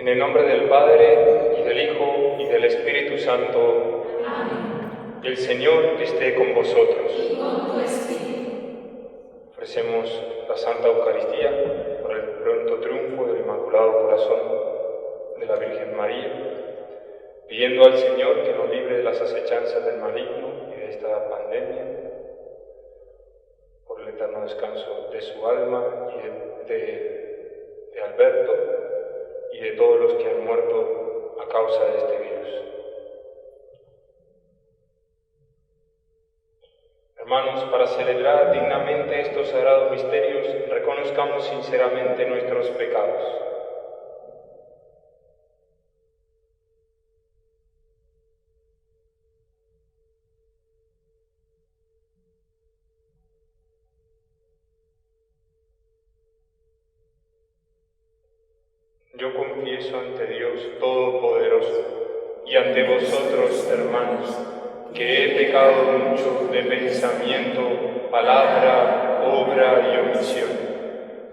En el nombre del Padre, y del Hijo, y del Espíritu Santo. Amén. El Señor esté con vosotros. Y con tu espíritu. Ofrecemos la Santa Eucaristía por el pronto triunfo del Inmaculado Corazón de la Virgen María, pidiendo al Señor que nos libre de las acechanzas del maligno y de esta pandemia, por el eterno descanso de su alma y de Alberto y de todos los que han muerto a causa de este virus. Hermanos, para celebrar dignamente estos sagrados misterios, reconozcamos sinceramente nuestros pecados. Yo confieso ante Dios Todopoderoso y ante vosotros, hermanos, que he pecado mucho de pensamiento, palabra, obra y omisión,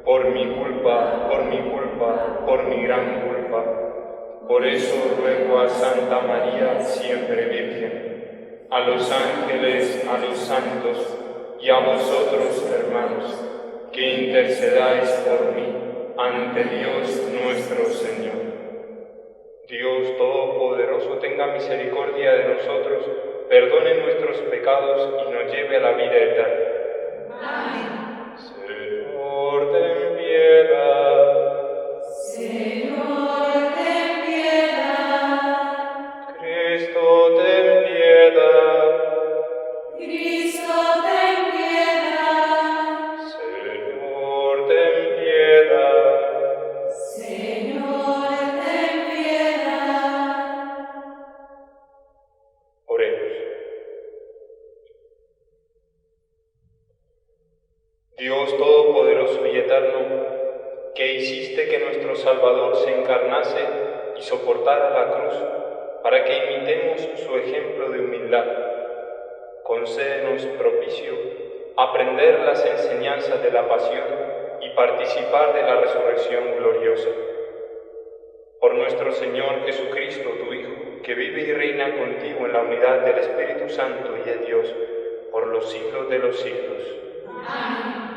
por mi culpa, por mi gran culpa. Por eso ruego a Santa María, siempre Virgen, a los ángeles, a los santos y a vosotros, hermanos, que intercedáis por mí ante Dios nuestro Señor. Dios Todopoderoso tenga misericordia de nosotros, perdone nuestros pecados y nos lleve a la vida eterna. Amén. Señor, ten piedad. Señor, ten piedad. Cristo, ten piedad. Cristo, ten piedad. Señor, ten piedad. Señor, ten piedad. Oremos. Dios Todopoderoso y Eterno, que hiciste que nuestro Salvador se encarnase y soportara la cruz, para que imitemos su ejemplo de humildad, concédenos propicio aprender las enseñanzas de la pasión y participar de la resurrección gloriosa. Por nuestro Señor Jesucristo, tu Hijo, que vive y reina contigo en la unidad del Espíritu Santo y es Dios, por los siglos de los siglos. Amén.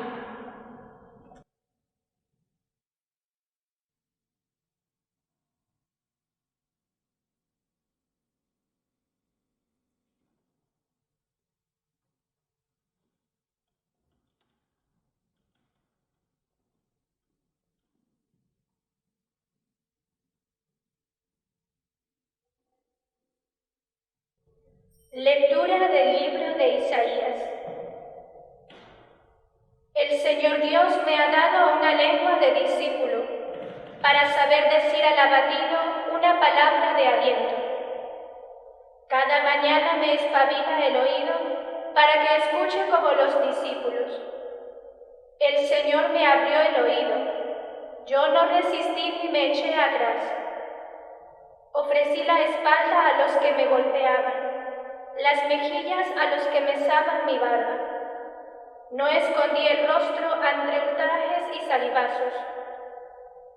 Lectura del libro de Isaías. El Señor Dios me ha dado una lengua de discípulo, para saber decir al abatido una palabra de aliento. Cada mañana me espabila el oído, para que escuche como los discípulos. El Señor me abrió el oído, yo no resistí ni me eché atrás. Ofrecí la espalda a los que me golpeaban, las mejillas a los que mesaban mi barba. No escondí el rostro entre ultrajes y salivazos.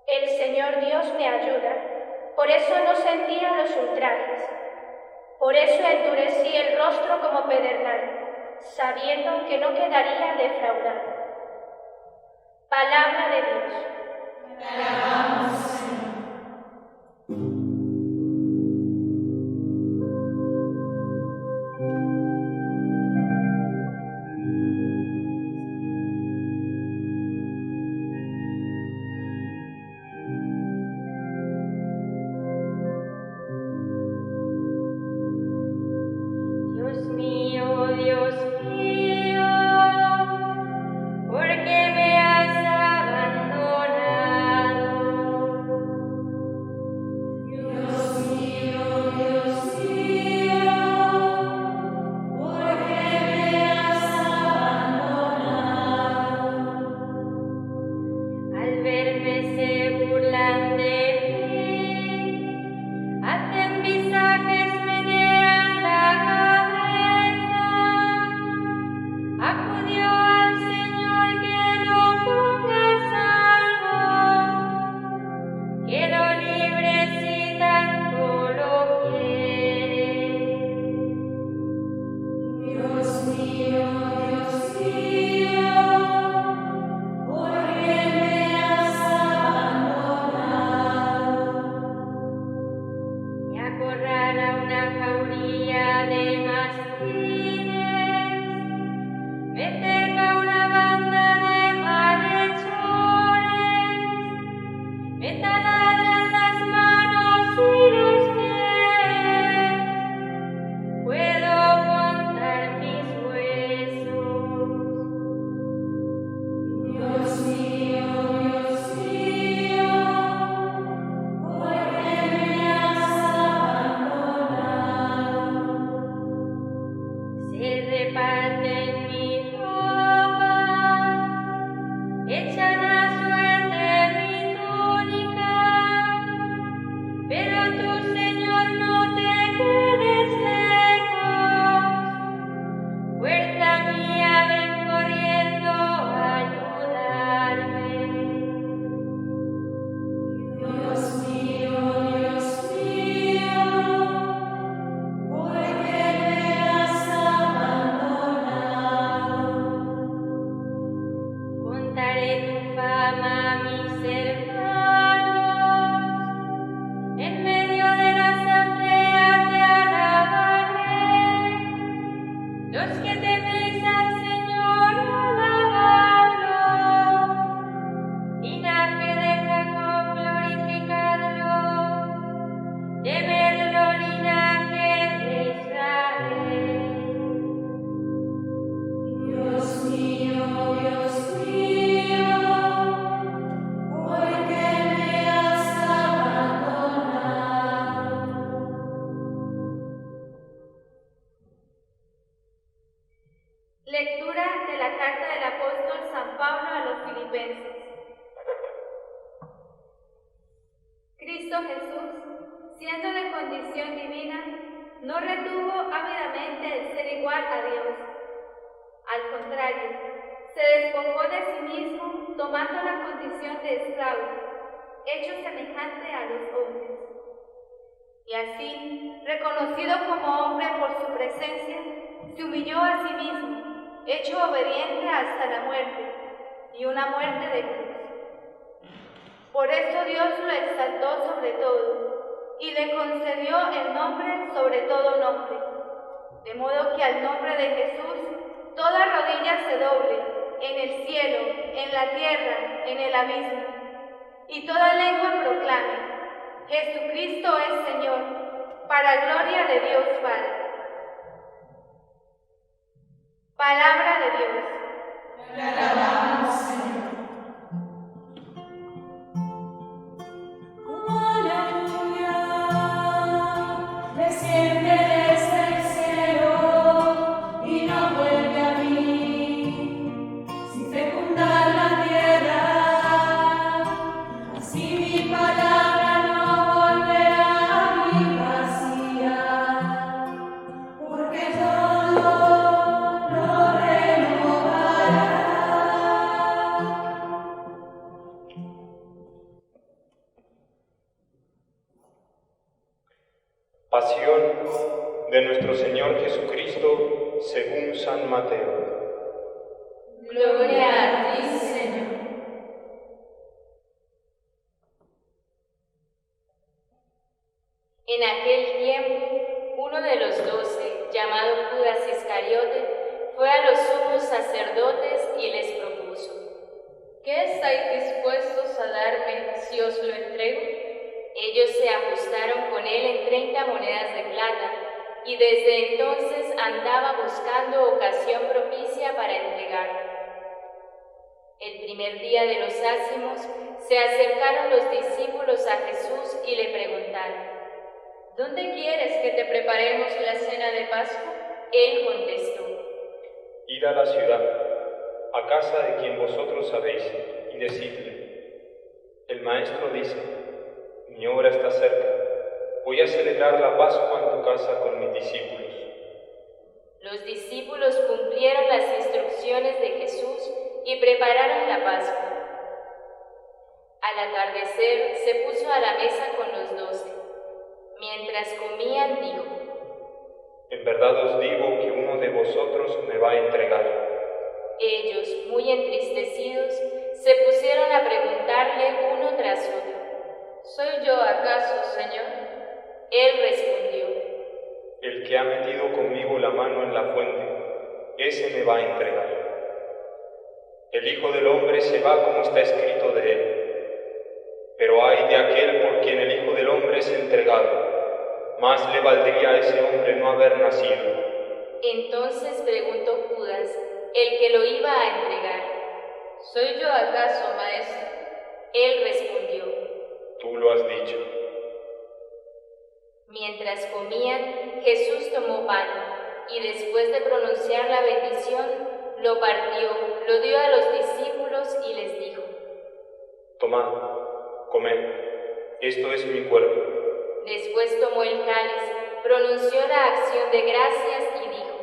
El Señor Dios me ayuda, por eso no sentía los ultrajes. Por eso endurecí el rostro como pedernal, sabiendo que no quedaría defraudado. Palabra de Dios. Te alabamos, Señor. Dios mío, ¿por qué me has abandonado? Cristo Jesús, siendo de condición divina, no retuvo ávidamente el ser igual a Dios. Al contrario, se despojó de sí mismo, tomando la condición de esclavo, hecho semejante a los hombres. Y así, reconocido como hombre por su presencia, se humilló a sí mismo, hecho obediente hasta la muerte, y una muerte de cruz. Por eso Dios lo exaltó sobre todo, y le concedió el nombre sobre todo nombre, de modo que al nombre de Jesús toda rodilla se doble, en el cielo, en la tierra, en el abismo, y toda lengua proclame: Jesucristo es Señor, para gloria de Dios Padre. Palabra de Dios. Te alabamos, Señor. Aleluya, desciende desde el cielo y no vuelve a mí, sin fecundar la tierra. Así mi palabra no volverá a mí vacía, porque todo lo renovará. Pasión de nuestro Señor Jesucristo según San Mateo. Gloria a ti, Señor. En aquel tiempo, uno de los 12, llamado Judas Iscariote, fue a los sumos sacerdotes y les propuso: ¿Qué estáis dispuestos a darme si os lo entrego? Ellos se ajustaron con él en 30 monedas de plata, y desde entonces andaba buscando ocasión propicia para entregarlo. El primer día de los ácimos se acercaron los discípulos a Jesús y le preguntaron: ¿Dónde quieres que te preparemos la cena de Pascua? Él contestó: Id a la ciudad, a casa de quien vosotros sabéis, y decidle: el Maestro dice, mi hora está cerca, voy a celebrar la Pascua en tu casa con mis discípulos. Los discípulos cumplieron las instrucciones de Jesús y prepararon la Pascua. Al atardecer se puso a la mesa con los 12. Mientras comían, dijo: En verdad os digo que uno de vosotros me va a entregar. Ellos, muy entristecidos, se pusieron a preguntarle uno tras otro: ¿Soy yo acaso, Señor? Él respondió: El que ha metido conmigo la mano en la fuente, ese me va a entregar. El Hijo del Hombre se va como está escrito de él. Pero ay de aquel por quien el Hijo del Hombre es entregado. Más le valdría a ese hombre no haber nacido. Entonces preguntó Judas, el que lo iba a entregar: ¿Soy yo acaso, Maestro? Él respondió: Tú lo has dicho. Mientras comían, Jesús tomó pan, y después de pronunciar la bendición, lo partió, lo dio a los discípulos y les dijo: Tomad, comed, esto es mi cuerpo. Después tomó el cáliz, pronunció la acción de gracias y dijo: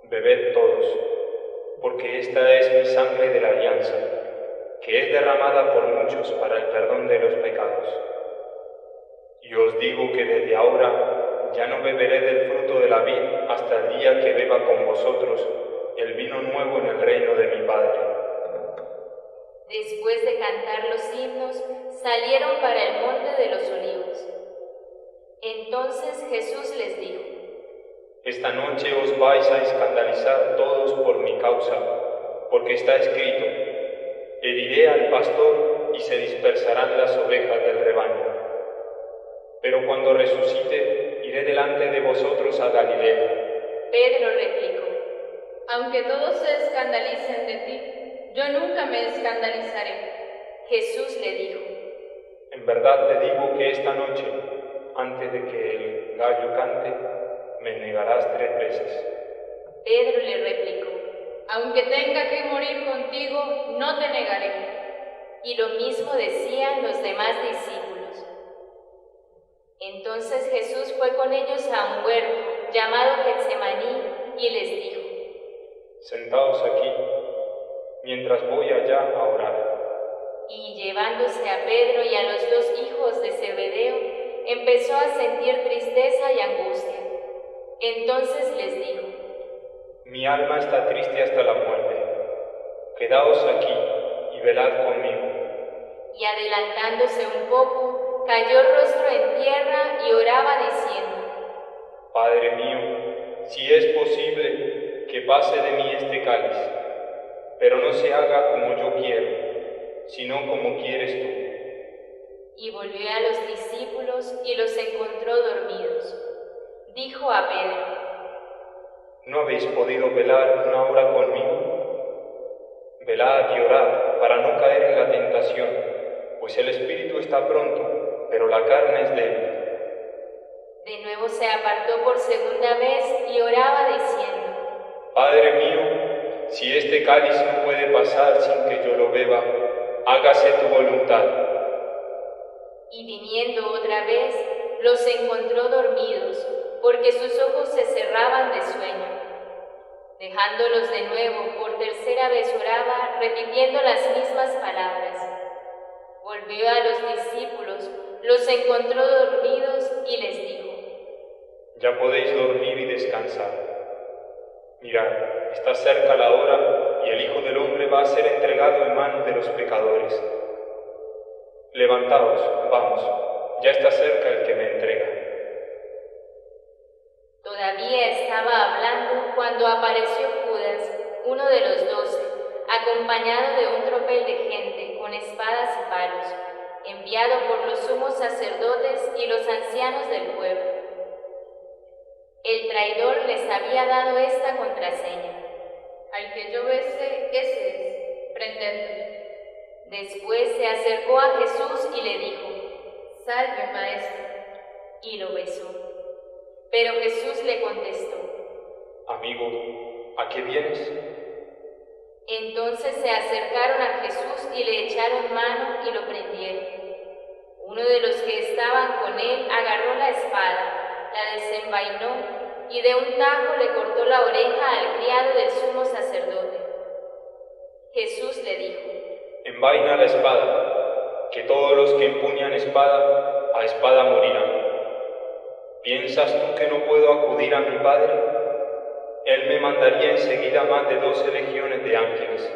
Bebed todos, porque esta es mi sangre de la alianza, que es derramada por muchos para el perdón de los pecados. Y os digo que desde ahora ya no beberé del fruto de la vid hasta el día que beba con vosotros el vino nuevo en el reino de mi Padre. Después de cantar los himnos, salieron para el monte de los olivos. Entonces Jesús les dijo: Esta noche os vais a escandalizar todos por mi causa, porque está escrito: heriré al pastor y se dispersarán las ovejas del rebaño. Pero cuando resucite, iré delante de vosotros a Galilea. Pedro replicó: Aunque todos se escandalicen de ti, yo nunca me escandalizaré. Jesús le dijo: En verdad te digo que esta noche, antes de que el gallo cante, me negarás 3 veces. Pedro le replicó: Aunque tenga que morir contigo, no te negaré. Y lo mismo decían los demás discípulos. Entonces Jesús fue con ellos a un huerto llamado Getsemaní y les dijo: Sentaos aquí, mientras voy allá a orar. Y llevándose a Pedro y a los 2 hijos de Zebedeo, empezó a sentir tristeza y angustia. Entonces les dijo: Mi alma está triste hasta la muerte. Quedaos aquí y velad conmigo. Y adelantándose un poco, cayó rostro en tierra y oraba diciendo: Padre mío, si es posible, que pase de mí este cáliz, pero no se haga como yo quiero, sino como quieres tú. Y volvió a los discípulos y los encontró dormidos. Dijo a Pedro: ¿No habéis podido velar una hora conmigo? Velad y orad para no caer en la tentación, pues el espíritu está pronto, pero la carne es débil. De nuevo se apartó por segunda vez y oraba diciendo: Padre mío, si este cáliz no puede pasar sin que yo lo beba, hágase tu voluntad. Y viniendo otra vez, los encontró dormidos, porque sus ojos se cerraban de sueño. Dejándolos de nuevo, por tercera vez oraba, repitiendo las mismas palabras. Volvió a los discípulos, los encontró dormidos y les dijo: Ya podéis dormir y descansar. Mirad, está cerca la hora y el Hijo del Hombre va a ser entregado en manos de los pecadores. Levantaos, vamos, ya está cerca el que me entrega. Todavía estaba hablando cuando apareció Judas, uno de los 12, acompañado de un tropel de gente con espadas y palos, enviado por los sumos sacerdotes y los ancianos del pueblo. El traidor les había dado esta contraseña: Al que yo bese, ese es, prendedlo. Después se acercó a Jesús y le dijo: Salve, maestro. Y lo besó. Pero Jesús le contestó: Amigo, ¿a qué vienes? Entonces se acercaron a Jesús y le echaron mano y lo prendieron. Uno de los que estaban con él agarró la espada, la desenvainó y de un tajo le cortó la oreja al criado del sumo sacerdote. Jesús le dijo: Envaina la espada, que todos los que empuñan espada, a espada morirán. ¿Piensas tú que no puedo acudir a mi Padre? Él me mandaría enseguida más de 12 legiones de ángeles.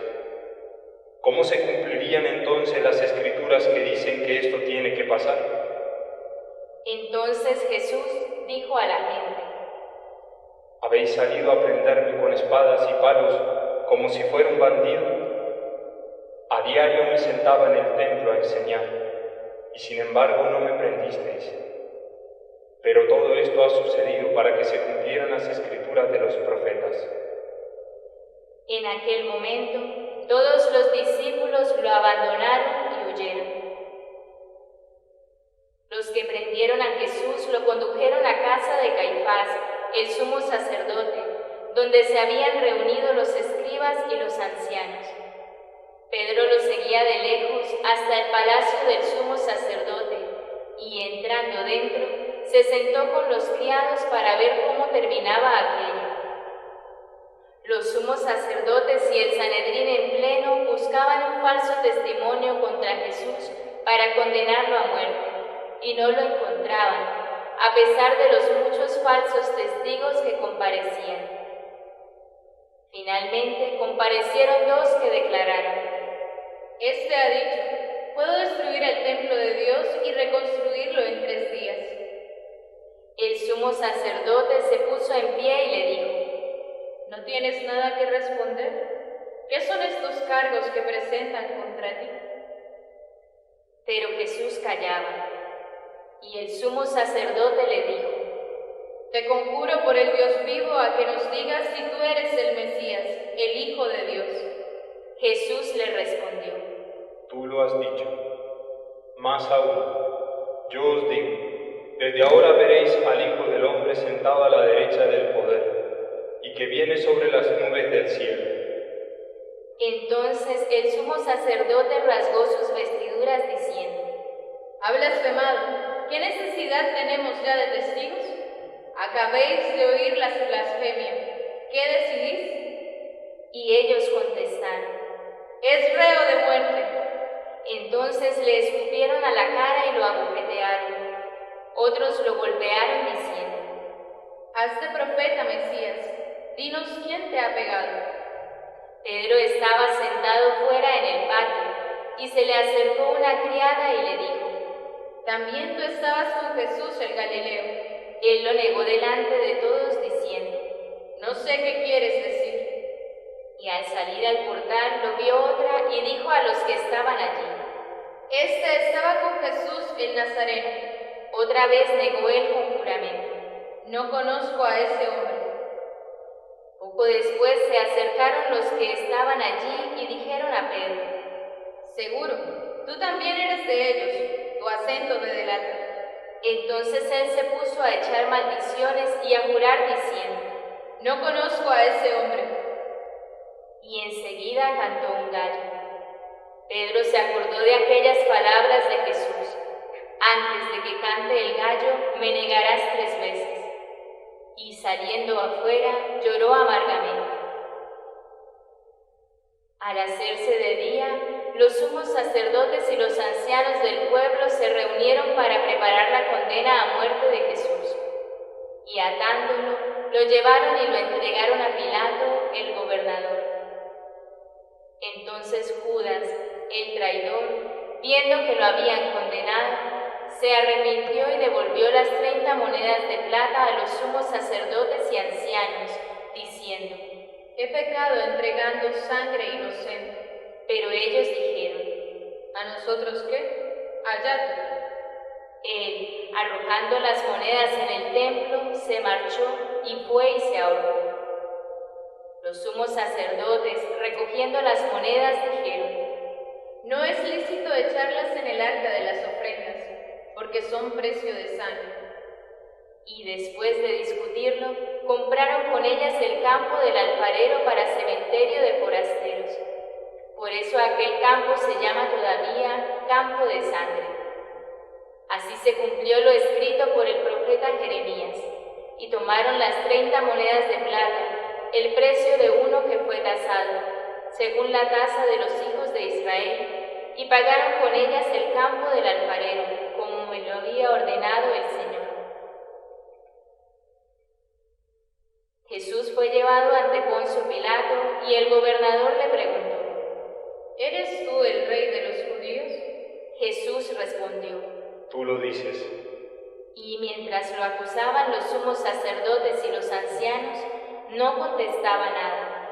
¿Cómo se cumplirían entonces las escrituras que dicen que esto tiene que pasar? Entonces Jesús dijo a la gente: ¿Habéis salido a prenderme con espadas y palos como si fuera un bandido? A diario me sentaba en el templo a enseñar, y sin embargo no me prendisteis. Pero todo esto ha sucedido para que se cumplieran las escrituras de los profetas. En aquel momento, todos los discípulos lo abandonaron y huyeron. Los que prendieron a Jesús lo condujeron a casa de Caifás, el sumo sacerdote, donde se habían reunido los escribas y los ancianos. Pedro lo seguía de lejos hasta el palacio del sumo sacerdote y, entrando dentro, se sentó con los criados para ver cómo terminaba aquello. Los sumos sacerdotes y el Sanedrín en pleno buscaban un falso testimonio contra Jesús para condenarlo a muerte, y no lo encontraban, a pesar de los muchos falsos testigos que comparecían. Finalmente comparecieron 2 que declararon: Este ha dicho: puedo destruir el templo de Dios y reconstruirlo en 3 días. El sumo sacerdote se puso en pie y le dijo: ¿No tienes nada que responder? ¿Qué son estos cargos que presentan contra ti? Pero Jesús callaba, y el sumo sacerdote le dijo: Te conjuro por el Dios vivo a que nos digas si tú eres el Mesías, el Hijo de Dios. Jesús le respondió: Tú lo has dicho. Más aún, yo os digo, desde ahora veréis al Hijo del Hombre sentado a la derecha del poder, y que viene sobre las nubes del cielo. Entonces el sumo sacerdote rasgó sus vestiduras diciendo: Ha blasfemado. ¿qué necesidad tenemos ya de testigos? Acabéis de oír la blasfemia. ¿Qué decidís? Y ellos contestaron: Es reo de muerte. Entonces le escupieron a la cara y lo abofetearon. Otros lo golpearon diciendo: Hazte profeta, Mesías. Dinos quién te ha pegado. Pedro estaba sentado fuera en el patio, y se le acercó una criada y le dijo: También tú estabas con Jesús el Galileo. Él lo negó delante de todos diciendo: No sé qué quieres decir. Y al salir al portal lo vio otra y dijo a los que estaban allí: Este estaba con Jesús el Nazareno. Otra vez negó él con juramento: No conozco a ese hombre. Poco después se acercaron los que estaban allí y dijeron a Pedro: Seguro, tú también eres de ellos, tu acento me delata. Entonces él se puso a echar maldiciones y a jurar diciendo: No conozco a ese hombre. Y enseguida cantó un gallo. Pedro se acordó de aquellas palabras de Jesús: Antes de que cante el gallo, me negarás 3 veces. Y saliendo afuera, lloró amargamente. Al hacerse de día, los sumos sacerdotes y los ancianos del pueblo se reunieron para preparar la condena a muerte de Jesús. Y atándolo, lo llevaron y lo entregaron a Pilato, el gobernador. Entonces Judas, el traidor, viendo que lo habían condenado, se arrepintió y devolvió las 30 monedas de plata a los sumos sacerdotes y ancianos, diciendo: He pecado entregando sangre inocente. Pero ellos dijeron: ¿A nosotros qué? Allá tú. Él, arrojando las monedas en el templo, se marchó y fue y se ahorcó. Los sumos sacerdotes, recogiendo las monedas, dijeron: No es lícito echarlas en el arca de las ofrendas, porque son precio de sangre. Y después de discutirlo, compraron con ellas el campo del alfarero para cementerio de forasteros. Por eso aquel campo se llama todavía Campo de Sangre. Así se cumplió lo escrito por el profeta Jeremías, y tomaron las 30 monedas de plata, el precio de uno que fue tasado, según la tasa de los hijos de Israel, y pagaron con ellas el campo del alfarero, como me lo había ordenado el Señor. Jesús fue llevado ante Poncio Pilato, y el gobernador le preguntó: ¿Eres tú el rey de los judíos? Jesús respondió: Tú lo dices. Y mientras lo acusaban los sumos sacerdotes y los ancianos, no contestaba nada.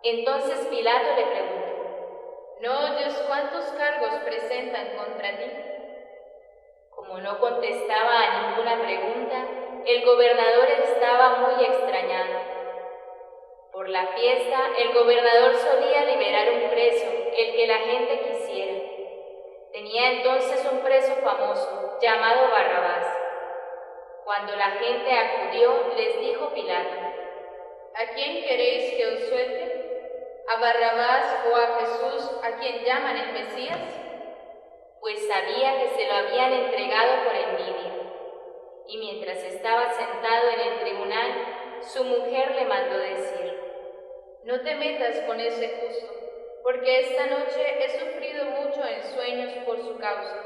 Entonces Pilato le preguntó: ¿No oyes cuántos cargos presentan contra ti? Como no contestaba a ninguna pregunta, el gobernador estaba muy extrañado. Por la fiesta, el gobernador solía liberar un preso, el que la gente quisiera. Tenía entonces un preso famoso, llamado Barrabás. Cuando la gente acudió, les dijo Pilato: ¿A quién queréis que os suelte? ¿A Barrabás o a Jesús, a quien llaman el Mesías? Pues sabía que se lo habían entregado por envidia. Y mientras estaba sentado en el tribunal, su mujer le mandó decir: No te metas con ese justo, porque esta noche he sufrido mucho en sueños por su causa.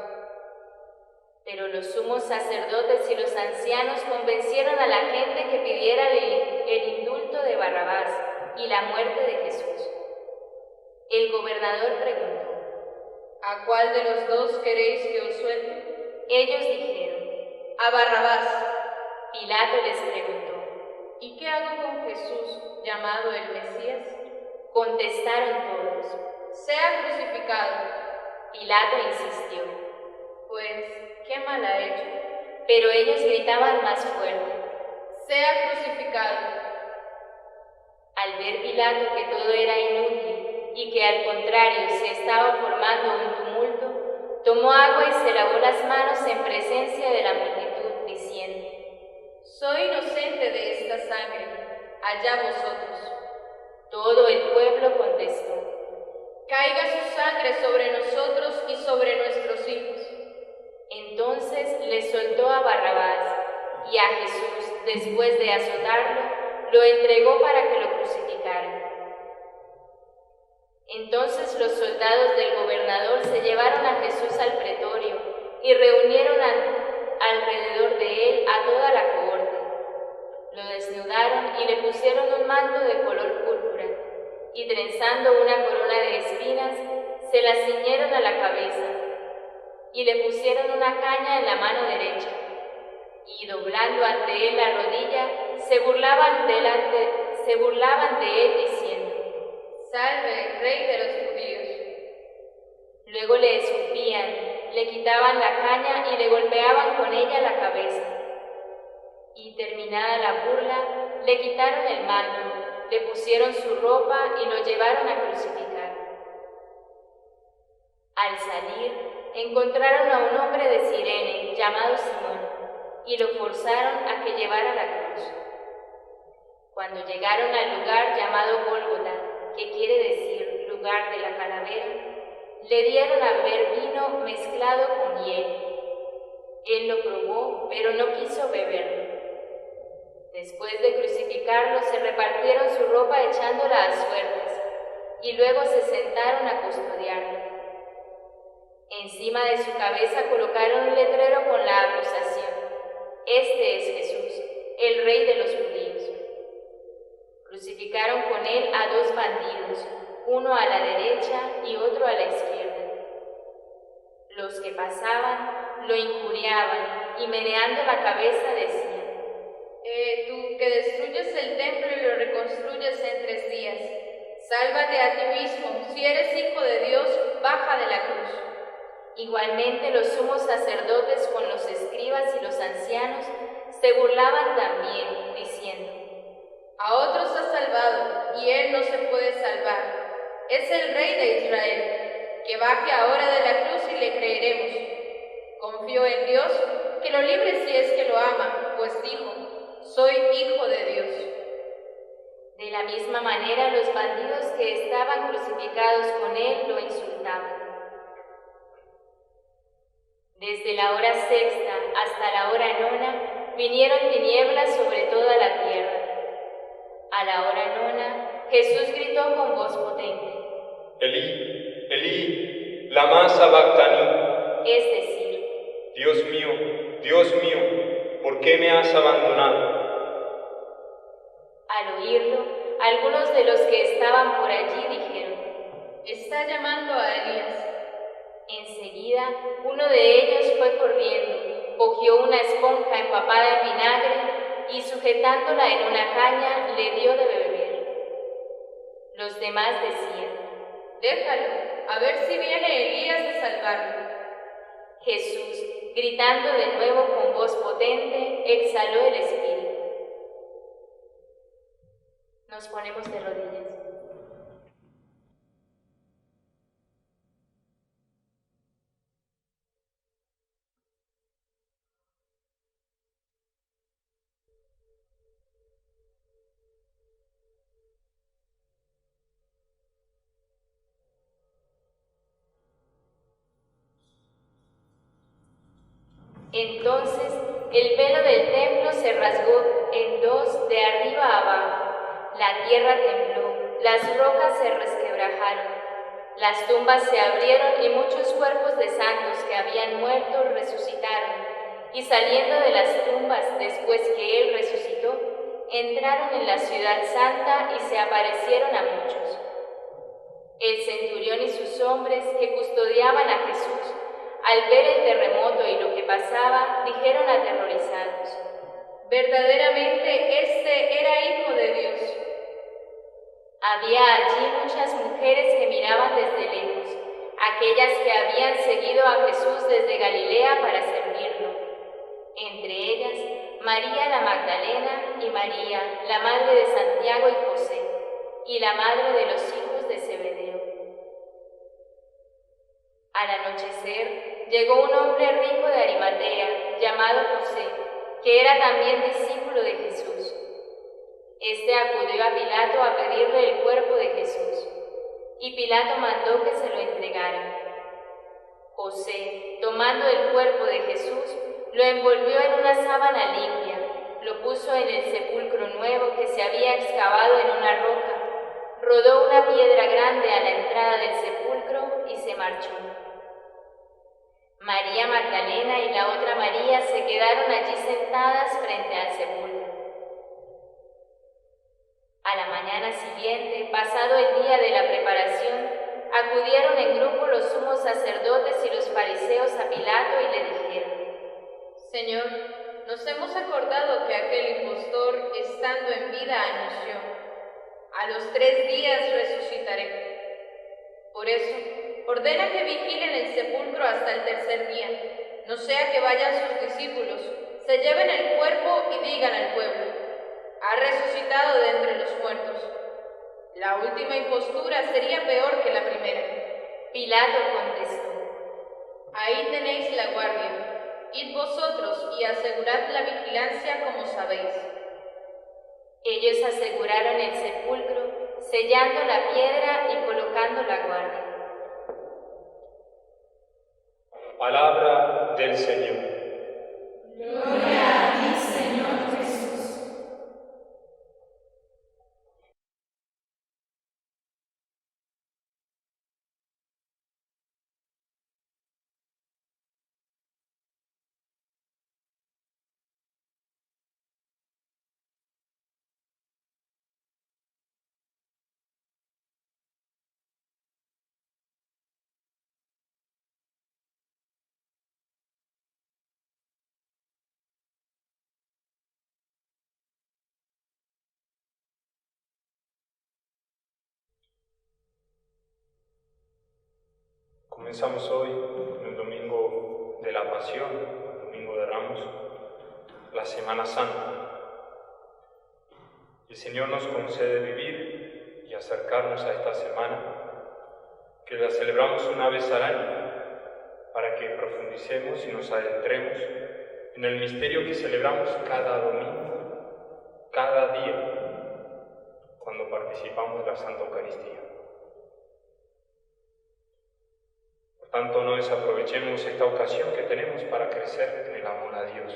Pero los sumos sacerdotes y los ancianos convencieron a la gente que pidiera el indulto de Barrabás y la muerte de Jesús. El gobernador preguntó: ¿A cuál de los dos queréis que os suelte? Ellos dijeron: A Barrabás. Pilato les preguntó: ¿Y qué hago con Jesús, llamado el Mesías? Contestaron todos: Sea crucificado. Pilato insistió: Pues, ¿qué mal ha hecho? Pero ellos gritaban más fuerte: Sea crucificado. Al ver Pilato que todo era inútil y que al contrario se estaba formando un tumulto, tomó agua y se lavó las manos en presencia de la multitud, diciendo: Soy inocente de esta sangre, allá vosotros. Todo el pueblo contestó: Caiga su sangre sobre nosotros y sobre nuestros hijos. Entonces le soltó a Barrabás y a Jesús, después de azotarlo, lo entregó para que lo crucificaran. Entonces los soldados del gobernador se llevaron a Jesús al pretorio y reunieron alrededor de él a toda la cohorte. Lo desnudaron y le pusieron un manto de color púrpura, y trenzando una corona de espinas, se la ciñeron a la cabeza, y le pusieron una caña en la mano derecha, y doblando ante él la rodilla, se burlaban de él diciendo: Salve, Rey de los judíos. Luego le escupían, le quitaban la caña y le golpeaban con ella la cabeza. Y terminada la burla, le quitaron el manto, le pusieron su ropa y lo llevaron a crucificar. Al salir, encontraron a un hombre de Cirene llamado Simón y lo forzaron a que llevara la cruz. Cuando llegaron al lugar llamado Gólgota, que quiere decir lugar de la calavera, le dieron a beber vino mezclado con hiel. Él lo probó, pero no quiso beberlo. Después de crucificarlo, se repartieron su ropa echándola a suertes, y luego se sentaron a custodiarlo. Encima de su cabeza colocaron un letrero con la acusación: Este es Jesús, el Rey de los judíos. Crucificaron con él a 2 bandidos, uno a la derecha y otro a la izquierda. Los que pasaban lo injuriaban y meneando la cabeza decían: Tú que destruyes el templo y lo reconstruyes en 3 días, sálvate a ti mismo, si eres hijo de Dios, baja de la cruz. Igualmente los sumos sacerdotes con los escribas y los ancianos se burlaban también, diciendo: A otros ha salvado, y él no se puede salvar. Es el Rey de Israel. Que baje ahora de la cruz y le creeremos. Confío en Dios, que lo libre si es que lo ama, pues dijo: Soy hijo de Dios. De la misma manera, los bandidos que estaban crucificados con él lo insultaban. Desde la hora 6ª hasta la hora 9ª vinieron tinieblas sobre toda la tierra. A la hora 9ª, Jesús gritó con voz potente: Elí, Elí, lama sabactani. Es decir: Dios mío, ¿por qué me has abandonado? Al oírlo, algunos de los que estaban por allí dijeron: Está llamando a Elías. Enseguida, uno de ellos fue corriendo, cogió una esponja empapada en vinagre y sujetándola en una caña le dio de beber. Los demás decían: Déjalo, a ver si viene Elías a salvarlo. Jesús, gritando de nuevo con voz potente, exhaló el espíritu. Nos ponemos de rodillas. Entonces el velo del templo se rasgó en 2 de arriba a abajo, la tierra tembló, las rocas se resquebrajaron, las tumbas se abrieron y muchos cuerpos de santos que habían muerto resucitaron, y saliendo de las tumbas después que él resucitó, entraron en la ciudad santa y se aparecieron a muchos. El centurión y sus hombres que custodiaban a Jesús, al ver el terremoto y lo que pasaba, dijeron aterrorizados: Verdaderamente este era hijo de Dios. Había allí muchas mujeres que miraban desde lejos, aquellas que habían seguido a Jesús desde Galilea para servirlo. Entre ellas, María la Magdalena y María, la madre de Santiago y José, y la madre de los hijos de Zebedeo. Al anochecer, llegó un hombre rico de Arimatea, llamado José, que era también discípulo de Jesús. Este acudió a Pilato a pedirle el cuerpo de Jesús, y Pilato mandó que se lo entregaran. José, tomando el cuerpo de Jesús, lo envolvió en una sábana limpia, lo puso en el sepulcro nuevo que se había excavado en una roca, rodó una piedra grande a la entrada del sepulcro y se marchó. María Magdalena y la otra María se quedaron allí sentadas frente al sepulcro. A la mañana siguiente, pasado el día de la preparación, acudieron en grupo los sumos sacerdotes y los fariseos a Pilato y le dijeron: Señor, nos hemos acordado que aquel impostor, estando en vida, anunció: a los 3 días resucitaré. Por eso, ordena que vigilen el sepulcro hasta el 3er día, no sea que vayan sus discípulos, se lleven el cuerpo y digan al pueblo: ha resucitado de entre los muertos. La última impostura sería peor que la primera. Pilato contestó: ahí tenéis la guardia. Id vosotros y asegurad la vigilancia como sabéis. Ellos aseguraron el sepulcro, sellando la piedra y colocando la guardia. Palabra del Señor. Gloria a ti, Señor Jesús. Comenzamos hoy con el Domingo de la Pasión, el Domingo de Ramos, la Semana Santa. El Señor nos concede vivir y acercarnos a esta semana, que la celebramos una vez al año, para que profundicemos y nos adentremos en el misterio que celebramos cada domingo, cada día, cuando participamos de la Santa Eucaristía. Por tanto, no desaprovechemos esta ocasión que tenemos para crecer en el amor a Dios.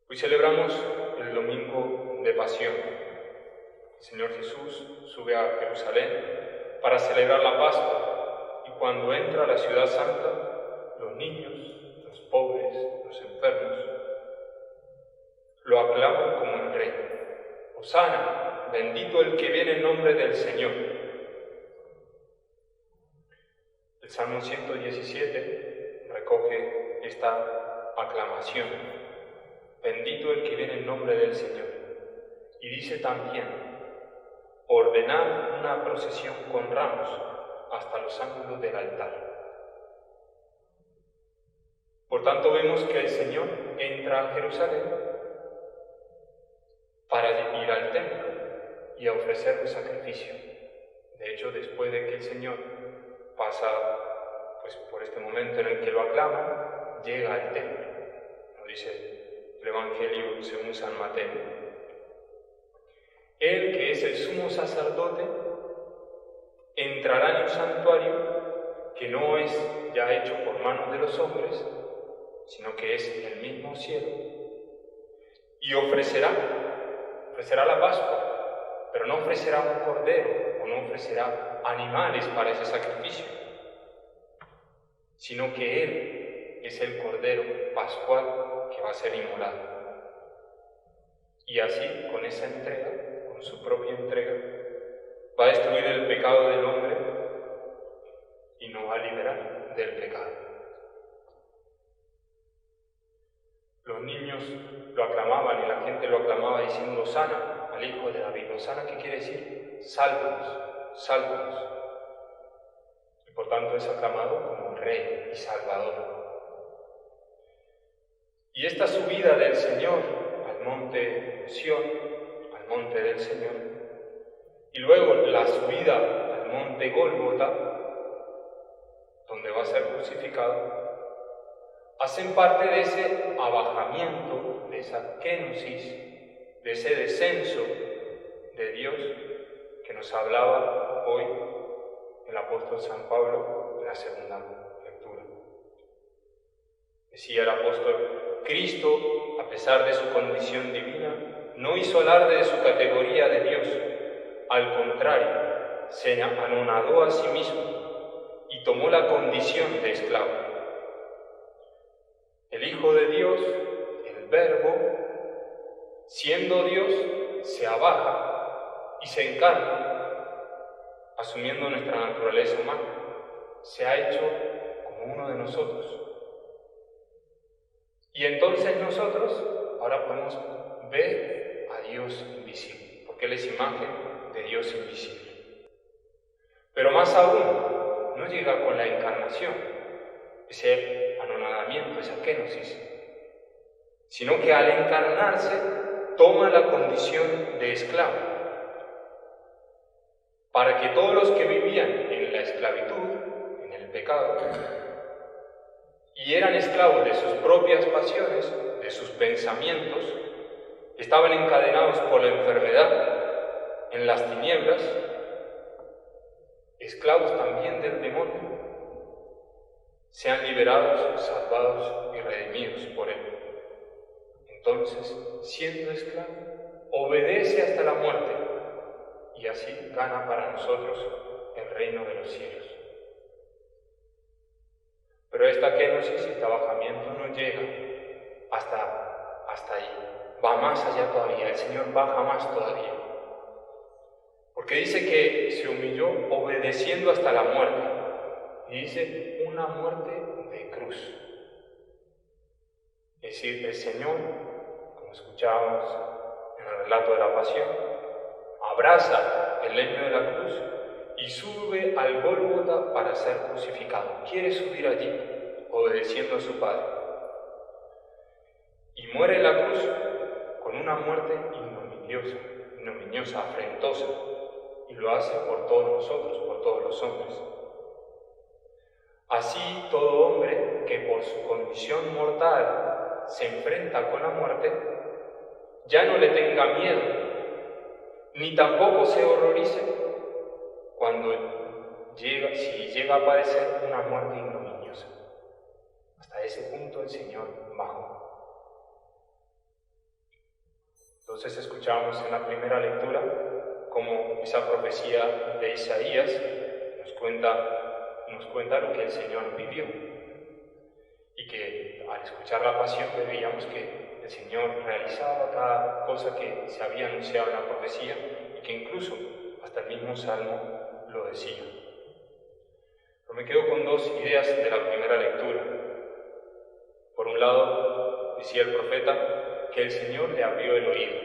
Hoy celebramos el Domingo de Pasión. El Señor Jesús sube a Jerusalén para celebrar la Pascua, y cuando entra a la ciudad santa, los niños, los pobres, los enfermos, lo aclaman como el Rey. Hosana, bendito el que viene en nombre del Señor. El Salmo 117 recoge esta aclamación: bendito el que viene en nombre del Señor. Y dice también: ordenad una procesión con ramos hasta los ángulos del altar. Por tanto, vemos que el Señor entra a Jerusalén para ir al templo y a ofrecer un sacrificio. De hecho, después de que el Señor pasa por este momento en el que lo aclaman, llega al templo. Nos dice el Evangelio según San Mateo. Él, que es el sumo sacerdote, entrará en un santuario que no es ya hecho por manos de los hombres, sino que es el mismo cielo, y ofrecerá la Pascua, pero no ofrecerá un cordero o no ofrecerá animales para ese sacrificio, sino que Él es el Cordero Pascual que va a ser inmolado. Y así, con esa entrega, con su propia entrega, va a destruir el pecado del hombre y nos va a liberar del pecado. Los niños lo aclamaban y la gente lo aclamaba diciendo: Hosana al Hijo de David. Hosana, ¿qué quiere decir? Sálvanos, sálvanos. Y por tanto es aclamado como Rey y Salvador. Y esta subida del Señor al monte Sión, al monte del Señor, y luego la subida al monte Gólgota, donde va a ser crucificado, hacen parte de ese abajamiento, de esa kenosis, de ese descenso de Dios que nos hablaba hoy el apóstol San Pablo en la segunda lectura. Decía el apóstol, Cristo, a pesar de su condición divina, no hizo alarde de su categoría de Dios. Al contrario, se anonadó a sí mismo y tomó la condición de esclavo. El Hijo de Dios, el Verbo, siendo Dios, se abaja y se encarna, asumiendo nuestra naturaleza humana. Se ha hecho como uno de nosotros. Y entonces nosotros ahora podemos ver a Dios invisible, porque Él es imagen de Dios invisible. Pero más aún, no llega con la encarnación, ese anonadamiento, esa kenosis, sino que al encarnarse toma la condición de esclavo, para que todos los que vivían en la esclavitud, en el pecado, y eran esclavos de sus propias pasiones, de sus pensamientos, estaban encadenados por la enfermedad en las tinieblas, esclavos también del demonio, sean liberados, salvados y redimidos por Él. Entonces, siendo esclavo, obedece hasta la muerte y así gana para nosotros el reino de los cielos. Pero esta kenosis, este bajamiento no llega hasta ahí, va más allá todavía, el Señor baja más todavía. Porque dice que se humilló obedeciendo hasta la muerte, y dice una muerte de cruz. Es decir, el Señor, como escuchábamos en el relato de la pasión, abraza el leño de la cruz y sube al Gólgota para ser crucificado. Quiere subir allí, obedeciendo a su Padre. Y muere en la cruz con una muerte ignominiosa, afrentosa, y lo hace por todos nosotros, por todos los hombres. Así, todo hombre que por su condición mortal se enfrenta con la muerte, ya no le tenga miedo, ni tampoco se horrorice si llega a padecer una muerte ignominiosa. Hasta ese punto el Señor bajó. Entonces escuchamos en la primera lectura cómo esa profecía de Isaías nos cuenta lo que el Señor vivió. Y que al escuchar la pasión veíamos que el Señor realizaba cada cosa que se había anunciado en la profecía y que incluso hasta el mismo Salmo lo decía. Pero me quedo con dos ideas de la primera lectura. Por un lado, decía el profeta que el Señor le abrió el oído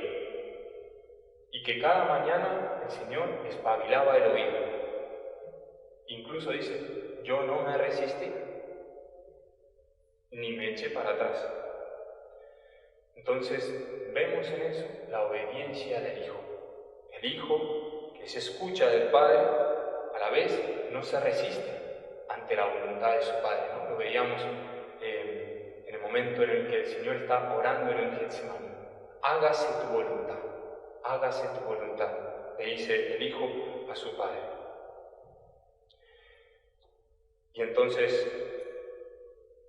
y que cada mañana el Señor espabilaba el oído. Incluso dice, yo no me resistí, ni me eché para atrás. Entonces, vemos en eso la obediencia del Hijo. El Hijo que se escucha del Padre, a la vez no se resiste ante la voluntad de su Padre, ¿no? Lo veíamos en el momento en el que el Señor está orando en el Getsemaní. Hágase tu voluntad, hágase tu voluntad, le dice el Hijo a su Padre. Y entonces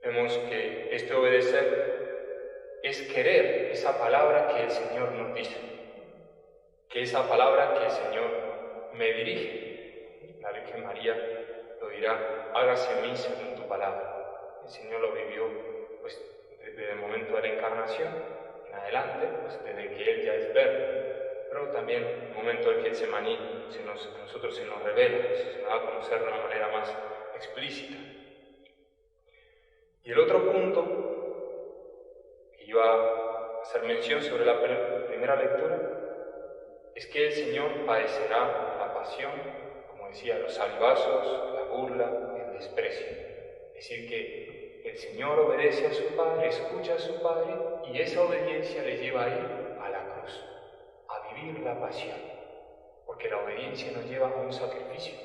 vemos que este obedecer es querer esa palabra que el Señor nos dice, que esa palabra que el Señor me dirige. La Virgen María lo dirá, hágase en mí según tu palabra. El Señor lo vivió pues, desde el momento de la encarnación en adelante, pues, desde que Él ya es Verbo, pero también en el momento del Getsemaní a nosotros se nos revela, se nos da a conocer de una manera más explícita. Y el otro punto que iba a hacer mención sobre la primera lectura es que el Señor padecerá la pasión, como decía, los salivazos, la burla, el desprecio. Es decir, que el Señor obedece a su Padre, escucha a su Padre y esa obediencia le lleva a ir a la cruz, a vivir la pasión, porque la obediencia nos lleva a un sacrificio.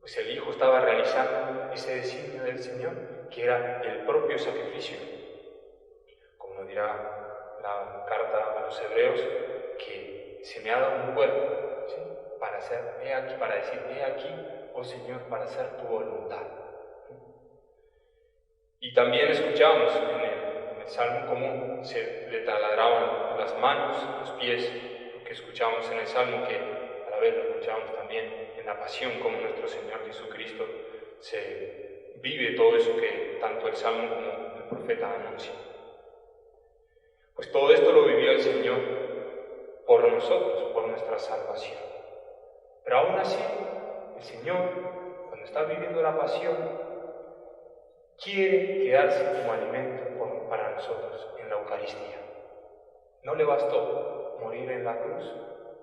Pues el Hijo estaba realizando ese designio del Señor, que era el propio sacrificio. Como nos dirá la carta a los Hebreos, que se me ha dado un cuerpo, ¿sí? Para decir, he aquí, oh Señor, para hacer tu voluntad. ¿Sí? Y también escuchamos en el Salmo cómo se le taladraban las manos, los pies, lo que escuchamos en el Salmo, que a la vez lo escuchamos también en la pasión, como nuestro Señor Jesucristo se vive todo eso que tanto el Salmo como el profeta anuncian. Pues todo esto lo vivió el Señor por nosotros, por nuestra salvación. Pero aún así, el Señor, cuando está viviendo la pasión, quiere quedarse como alimento para nosotros en la Eucaristía. No le bastó morir en la cruz,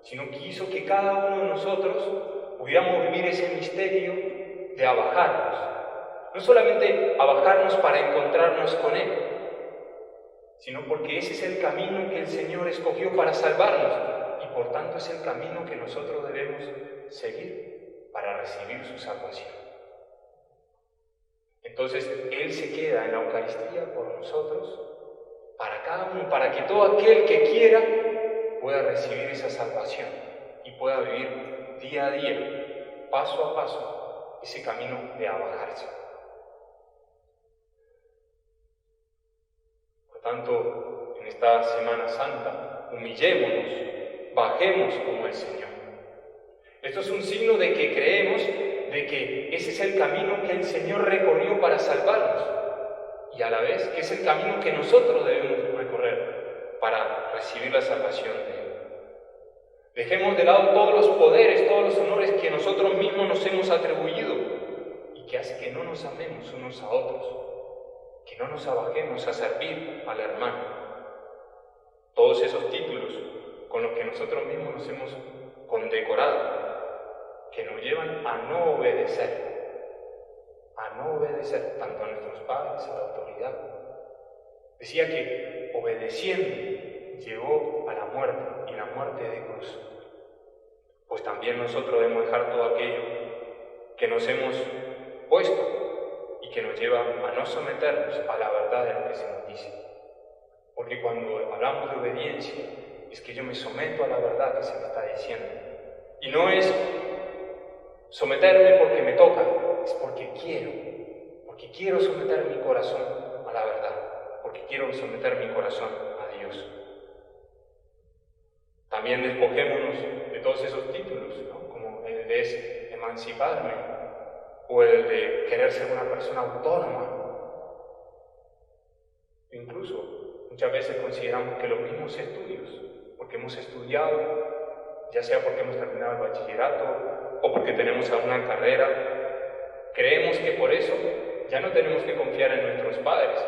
sino quiso que cada uno de nosotros pudiéramos vivir ese misterio de abajarnos. No solamente abajarnos para encontrarnos con Él, sino porque ese es el camino que el Señor escogió para salvarnos y por tanto es el camino que nosotros debemos seguir para recibir su salvación. Entonces Él se queda en la Eucaristía por nosotros, para cada uno, para que todo aquel que quiera pueda recibir esa salvación y pueda vivir día a día, paso a paso, ese camino de abajarse. Por tanto, en esta Semana Santa, humillémonos, bajemos como el Señor. Esto es un signo de que creemos de que ese es el camino que el Señor recorrió para salvarnos y a la vez que es el camino que nosotros debemos recorrer para recibir la salvación de Él. Dejemos de lado todos los poderes, todos los honores que nosotros mismos nos hemos atribuido y que hace que no nos amemos unos a otros, que no nos abajemos a servir al hermano. Todos esos títulos con los que nosotros mismos nos hemos condecorado, que nos llevan a no obedecer tanto a nuestros padres, a la autoridad. Decía que obedeciendo llevó a la muerte y la muerte de cruz. Pues también nosotros debemos dejar todo aquello que nos hemos puesto y que nos lleva a no someternos a la verdad de lo que se nos dice. Porque cuando hablamos de obediencia, es que yo me someto a la verdad que se me está diciendo. Y no es someterme porque me toca, es porque quiero someter mi corazón a la verdad, porque quiero someter mi corazón a Dios. También despojémonos de todos esos títulos, ¿no? Como el de emanciparme o el de querer ser una persona autónoma. Incluso muchas veces consideramos que los mismos estudios, porque hemos estudiado, ya sea porque hemos terminado el bachillerato o porque tenemos alguna carrera, creemos que por eso ya no tenemos que confiar en nuestros padres,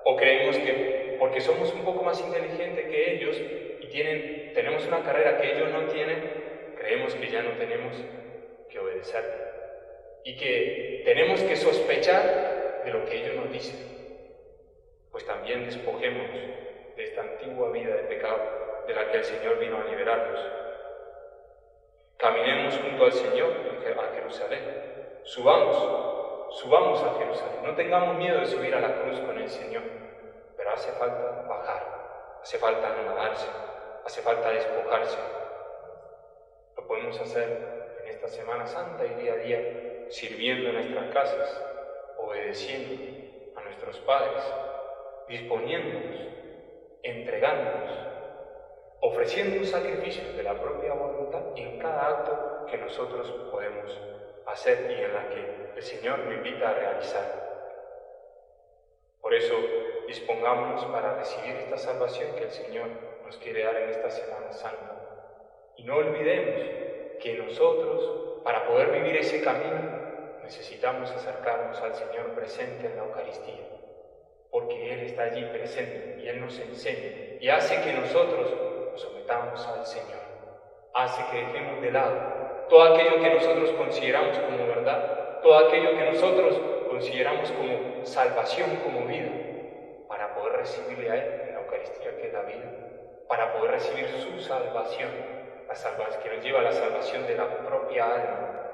o creemos que porque somos un poco más inteligentes que ellos y tenemos una carrera que ellos no tienen, creemos que ya no tenemos que obedecer y que tenemos que sospechar de lo que ellos nos dicen. Pues también despojémonos de esta antigua vida de pecado de la que el Señor vino a liberarnos. Caminemos junto al Señor a Jerusalén. Subamos a Jerusalén. No tengamos miedo de subir a la cruz con el Señor, pero hace falta bajar, hace falta anonadarse, hace falta despojarse. Lo podemos hacer en esta Semana Santa y día a día, sirviendo en nuestras casas, obedeciendo a nuestros padres, disponiéndonos, entregándonos, ofreciendo un sacrificio de la propia voluntad en cada acto que nosotros podemos hacer y en la que el Señor nos invita a realizar. Por eso, dispongámonos para recibir esta salvación que el Señor nos quiere dar en esta Semana Santa. Y no olvidemos que nosotros, para poder vivir ese camino, necesitamos acercarnos al Señor presente en la Eucaristía, porque Él está allí presente y Él nos enseña y hace que nosotros nos sometamos al Señor, hace que dejemos de lado todo aquello que nosotros consideramos como verdad, todo aquello que nosotros consideramos como salvación, como vida, para poder recibirle a Él en la Eucaristía, que es la vida, para poder recibir su salvación, que nos lleva a la salvación de la propia alma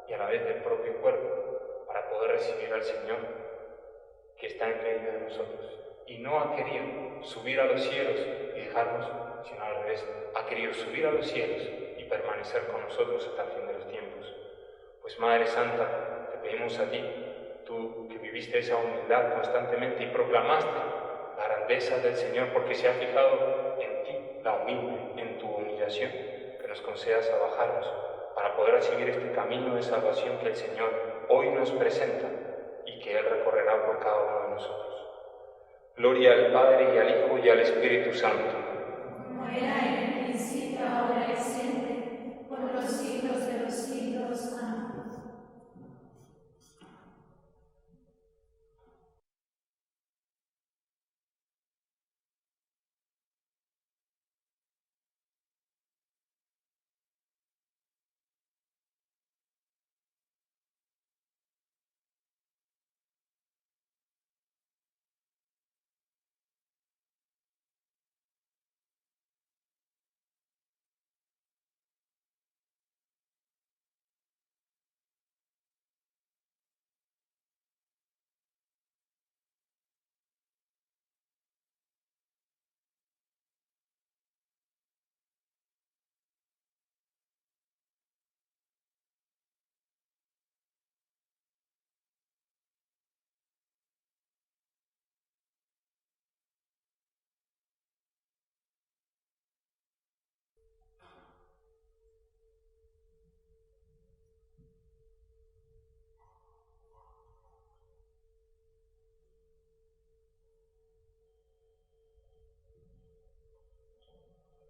y a la vez del propio cuerpo, para poder recibir al Señor que está en medio de nosotros. Y no ha querido subir a los cielos y dejarnos, sino al revés, ha querido subir a los cielos y permanecer con nosotros hasta el fin de los tiempos. Pues Madre Santa, te pedimos a ti, tú que vives viviste esa humildad constantemente y proclamaste la grandeza del Señor, porque se ha fijado en ti, la humilde, en tu humillación, que nos concedas a bajarnos para poder seguir este camino de salvación que el Señor hoy nos presenta y que Él recorrerá por cada uno de nosotros. Gloria al Padre, y al Hijo, y al Espíritu Santo. Como era en el principio, ahora y siempre, por los siglos de los siglos. Amén.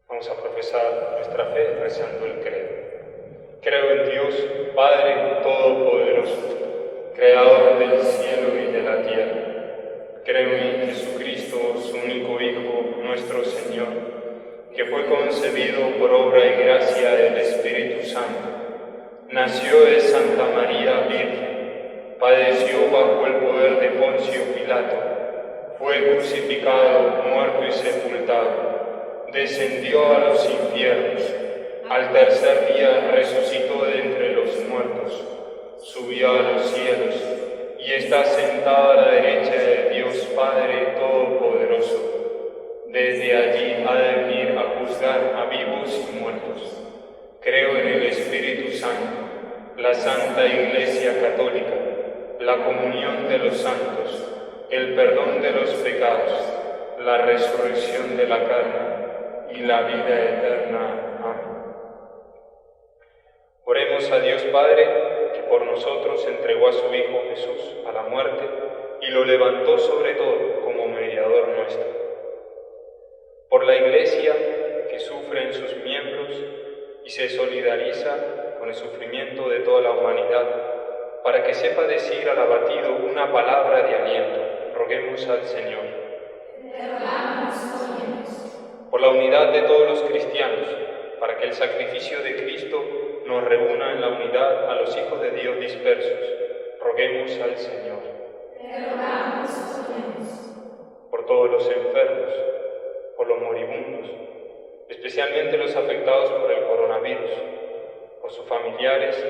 Vamos a profesar nuestra fe rezando el credo. Creo en Dios, Padre Todopoderoso, Creador del cielo y de la tierra. Creo en Jesucristo, su único Hijo, nuestro Señor, que fue concebido por obra y gracia del Espíritu Santo. Nació de Santa María Virgen, padeció bajo el poder de Poncio Pilato, fue crucificado, muerto y sepultado. Descendió a los infiernos, al tercer día resucitó de entre los muertos, subió a los cielos y está sentado a la derecha de Dios Padre Todopoderoso. Desde allí ha de venir a juzgar a vivos y muertos. Creo en el Espíritu Santo, la Santa Iglesia Católica, la comunión de los santos, el perdón de los pecados, la resurrección de la carne y la vida eterna. Amén. Oremos a Dios Padre, que por nosotros entregó a su Hijo Jesús a la muerte y lo levantó sobre todo como mediador nuestro. Por la Iglesia, que sufre en sus miembros y se solidariza con el sufrimiento de toda la humanidad, para que sepa decir al abatido una palabra de aliento, roguemos al Señor. Te rogamos, por la unidad de todos los cristianos, para que el sacrificio de Cristo nos reúna en la unidad a los hijos de Dios dispersos, roguemos al Señor. Te rogamos, por todos los enfermos, por los moribundos, especialmente los afectados por el coronavirus, por sus familiares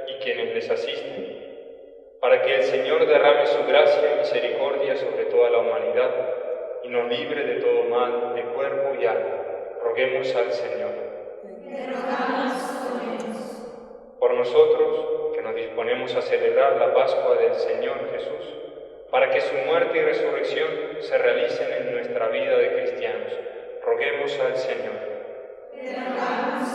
y quienes les asisten, para que el Señor derrame su gracia y misericordia sobre toda la humanidad y nos libre de todo mal de cuerpo y alma. Roguemos al Señor. Te rogamos, por nosotros, que nos disponemos a celebrar la Pascua del Señor Jesús, para que su muerte y resurrección se realicen en nuestra vida de cristianos. Roguemos al Señor. Te rogamos,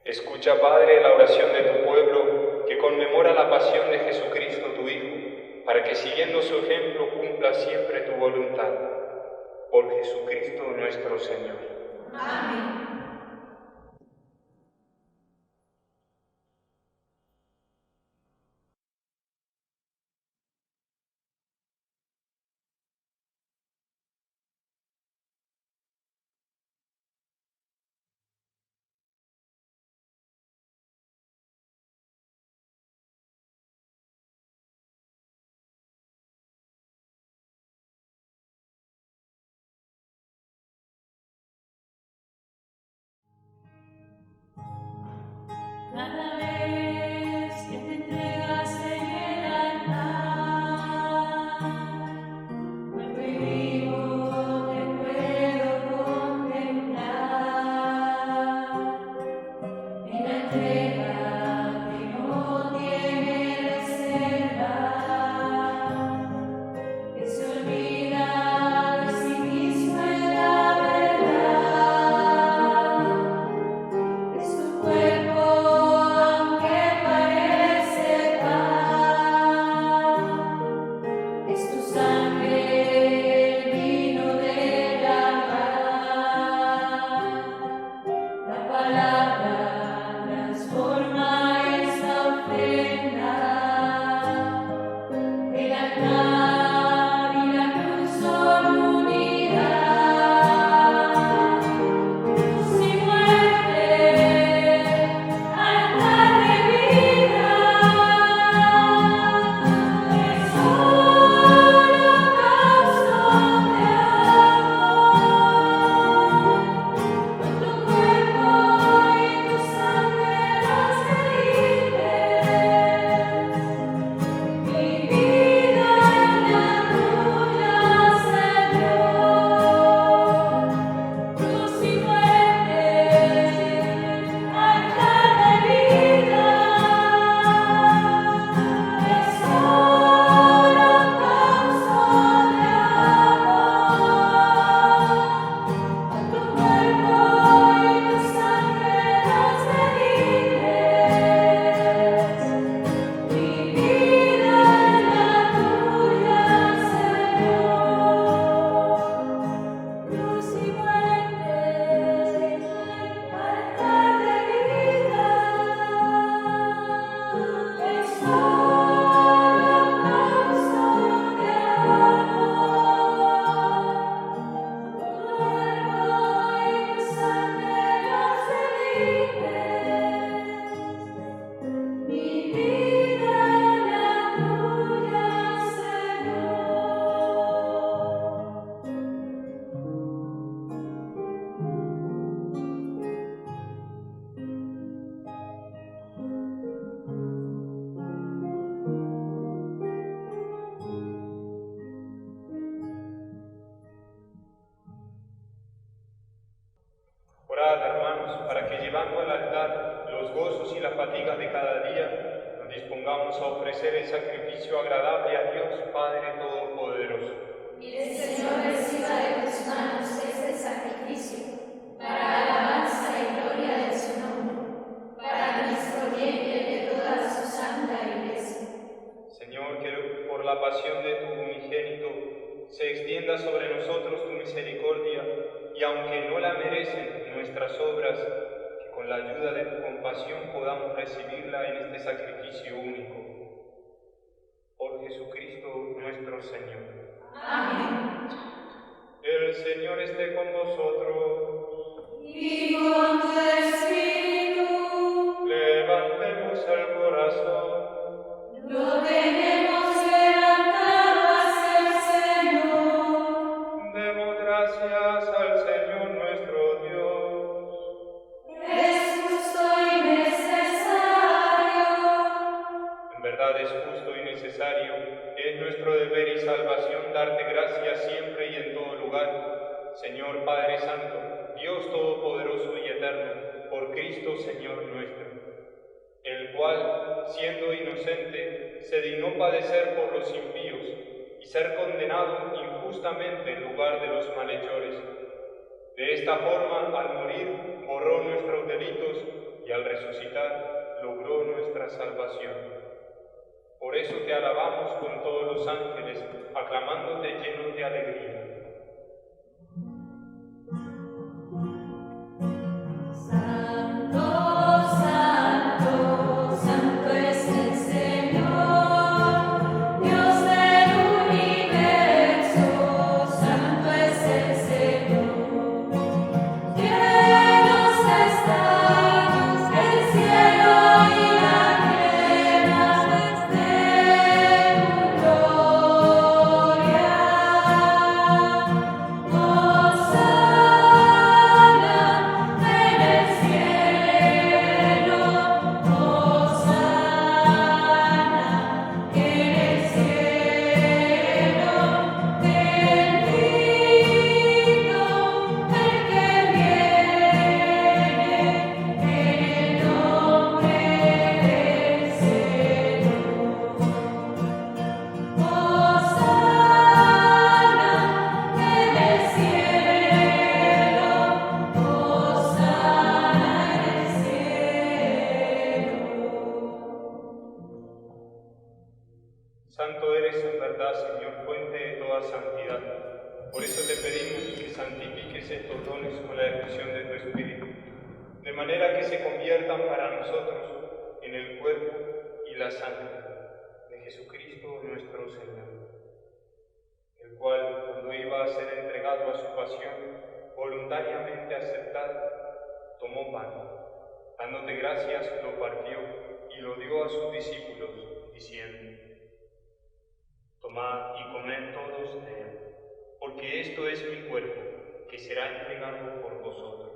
escucha, Padre, la oración de tu pueblo, que conmemora la pasión de Jesucristo, tu Hijo, para que siguiendo su ejemplo cumpla siempre tu voluntad. Por Jesucristo nuestro Señor. Amén. Cada vez que te entregas en el altar, muerto y vivo te puedo contemplar. En la entrega que no tiene reserva, ofrecer el sacrificio agradable a Dios Padre Todopoderoso. Y el Señor reciba de tus manos este sacrificio, para alabanza y gloria de su nombre, para nuestro bien y el de toda su santa Iglesia. Señor, que por la pasión de tu unigénito se extienda sobre nosotros tu misericordia, y aunque no la merecen nuestras obras, que con la ayuda de tu compasión podamos recibirla en este sacrificio único. Por Jesucristo nuestro Señor. Amén. El Señor esté con vosotros. Y con tu espíritu. Levantemos el corazón. Lo tenemos levantado hacia el Señor. Demos gracias al Señor nuestro Dios. Es justo y necesario. En verdad es justo y necesario, es nuestro deber y salvación darte gracias siempre y en todo lugar, Señor Padre Santo, Dios Todopoderoso y Eterno, por Cristo Señor nuestro, el cual, siendo inocente, se dignó padecer por los impíos y ser condenado injustamente en lugar de los malhechores. De esta forma, al morir, borró nuestros delitos y al resucitar, logró nuestra salvación. Por eso te alabamos con todos los ángeles, aclamándote llenos de alegría. Santo, santo, santo es el Señor, Dios del universo, santo es el Señor. Cielos están, el cielo y la tierra de tu gloria. Santo eres en verdad, Señor, fuente de toda santidad. Por eso te pedimos que santifiques estos dones con la efusión de tu Espíritu, de manera que se conviertan para nosotros en el cuerpo y la sangre de Jesucristo nuestro Señor, el cual, cuando iba a ser entregado a su pasión, voluntariamente aceptado, tomó pan, dándote gracias, lo partió y lo dio a sus discípulos, diciendo: Tomad y comed todos de él, porque esto es mi cuerpo, que será entregado por vosotros.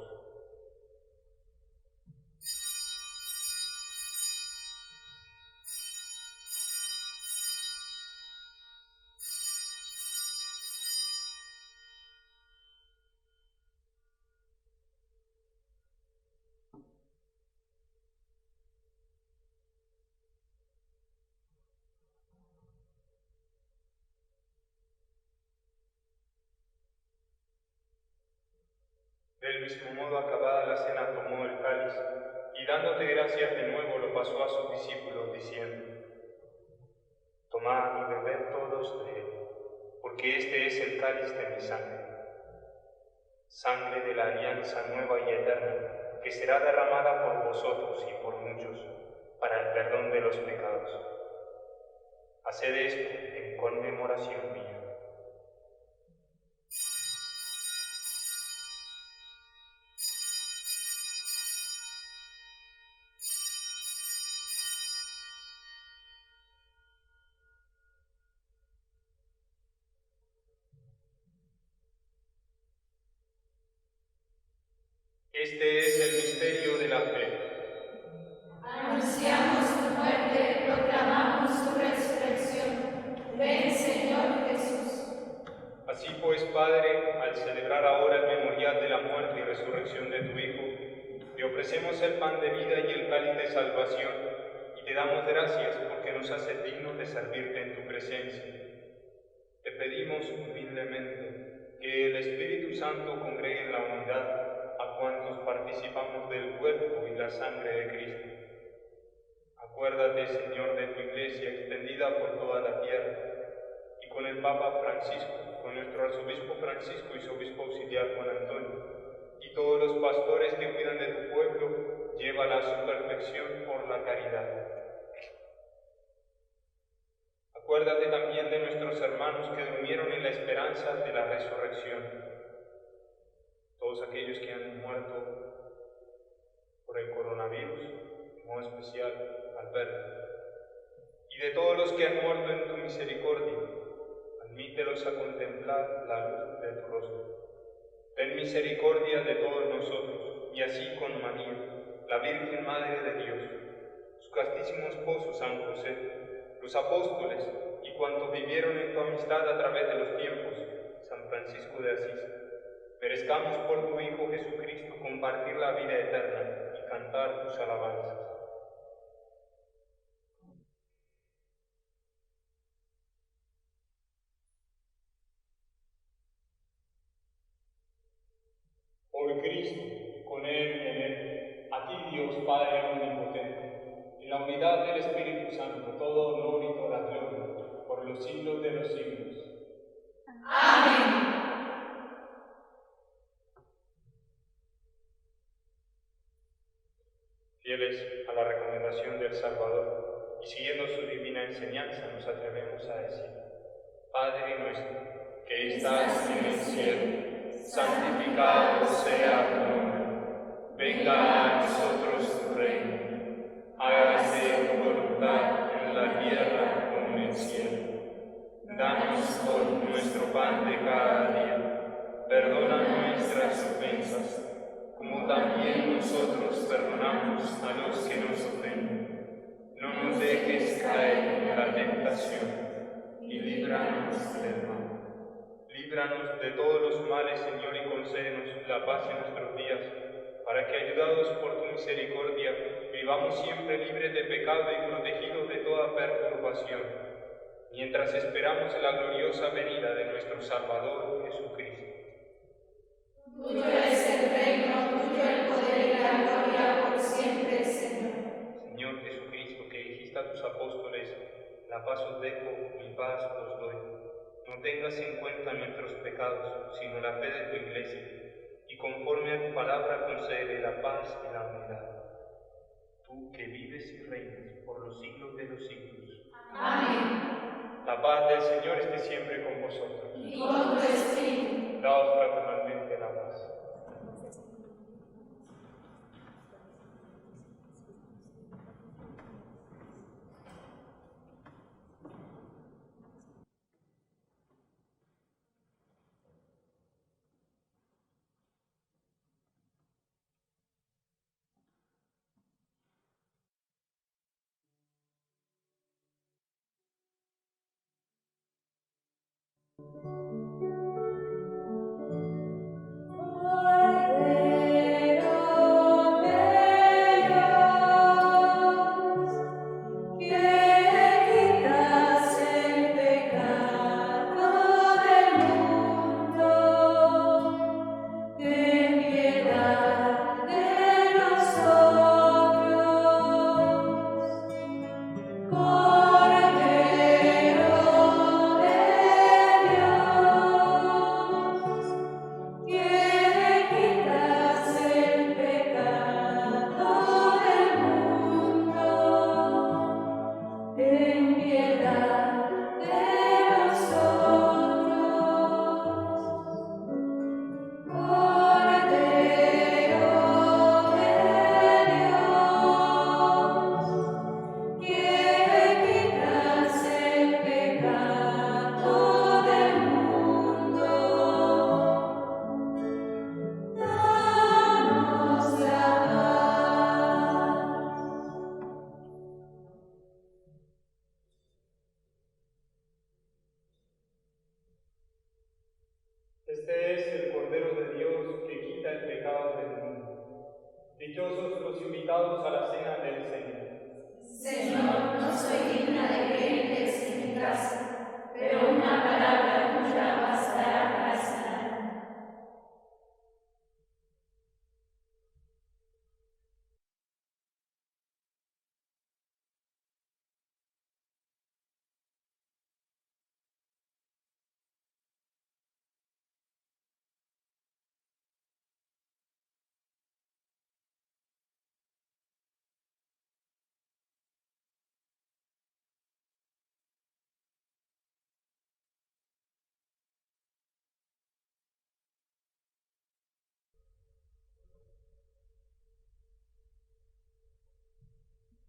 Del mismo modo, acabada la cena, tomó el cáliz, y dándote gracias de nuevo, lo pasó a sus discípulos, diciendo: Tomad y bebed todos de él, porque este es el cáliz de mi sangre, sangre de la alianza nueva y eterna, que será derramada por vosotros y por muchos, para el perdón de los pecados. Haced esto en conmemoración mía. Este es el misterio de la fe. Anunciamos tu muerte, proclamamos tu resurrección. Ven, Señor Jesús. Así pues, Padre, al celebrar ahora el memorial de la muerte y resurrección de tu Hijo, te ofrecemos el pan de vida y el cáliz de salvación, y te damos gracias porque nos haces dignos de servirte en tu presencia. Te pedimos humildemente que el Espíritu Santo congregue en la unidad a cuantos participamos del cuerpo y la sangre de Cristo. Acuérdate, Señor, de tu Iglesia extendida por toda la tierra, y con el Papa Francisco, con nuestro arzobispo Francisco y su obispo auxiliar Juan Antonio, y todos los pastores que cuidan de tu pueblo, llévala a su perfección por la caridad. Acuérdate también de nuestros hermanos que durmieron en la esperanza de la resurrección, todos aquellos que han muerto por el coronavirus, en modo especial Alberto, y de todos los que han muerto en tu misericordia, admítelos a contemplar la luz de tu rostro. Ten misericordia de todos nosotros, y así con María, la Virgen Madre de Dios, su castísimo esposo San José, los apóstoles y cuantos vivieron en tu amistad a través de los tiempos, San Francisco de Asís, merezcamos por tu Hijo Jesucristo compartir la vida eterna y cantar tus alabanzas. Por Cristo, con Él y en Él, a ti Dios Padre Omnipotente, en la unidad del Espíritu Santo, todo honor y toda gloria, por los siglos de los siglos. Amén. Fieles a la recomendación del Salvador y siguiendo su divina enseñanza, nos atrevemos a decir: Padre nuestro, que estás en el cielo, santificado sea tu nombre. Venga a nosotros tu reino. Hágase tu voluntad en la tierra como en el cielo. Danos hoy nuestro pan de cada día. Perdona nuestras ofensas, como también nosotros perdonamos a los que nos ofenden. No nos dejes caer en la tentación, y líbranos del mal. Líbranos de todos los males, Señor, y concédenos la paz en nuestros días, para que, ayudados por tu misericordia, vivamos siempre libres de pecado y protegidos de toda perturbación, mientras esperamos la gloriosa venida de nuestro Salvador Jesucristo. Tuyo es el reino, tuyo el poder y la gloria por siempre, Señor. Señor Jesucristo, que dijiste a tus apóstoles: la paz os dejo, mi paz os doy. No tengas en cuenta nuestros pecados, sino la fe de tu Iglesia, y conforme a tu palabra concede la paz y la unidad. Tú que vives y reinas por los siglos de los siglos. Amén. La paz del Señor esté siempre con vosotros. Y con tu espíritu. Daos fraternalmente la paz. Este es el Cordero de Dios que quita el pecado del mundo. Dichosos los invitados a la cena del Señor. Señor, no soy digna de que entres en mi casa, pero una palabra tuya bastará para sanarme.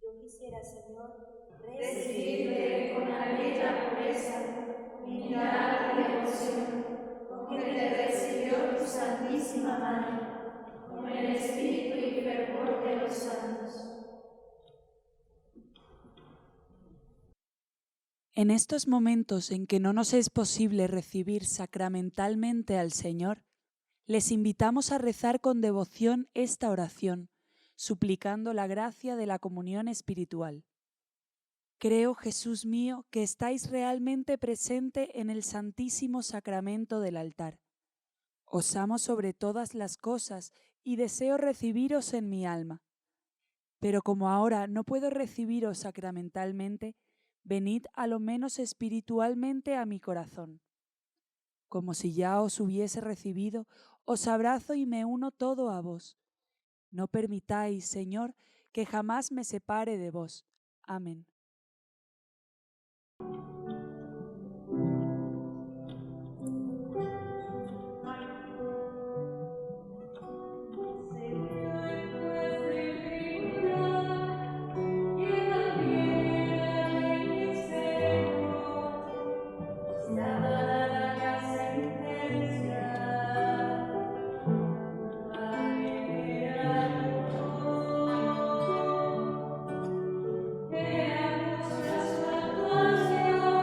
Yo quisiera, Señor, Recibirte con aquella pureza, humildad y devoción, con que te recibió tu Santísima Madre, con el espíritu y fervor de los santos. En estos momentos en que no nos es posible recibir sacramentalmente al Señor, les invitamos a rezar con devoción esta oración, suplicando la gracia de la comunión espiritual. Creo, Jesús mío, que estáis realmente presente en el Santísimo Sacramento del altar. Os amo sobre todas las cosas y deseo recibiros en mi alma. Pero como ahora no puedo recibiros sacramentalmente, venid a lo menos espiritualmente a mi corazón. Como si ya os hubiese recibido, os abrazo y me uno todo a vos. No permitáis, Señor, que jamás me separe de vos. Amén. Gracias.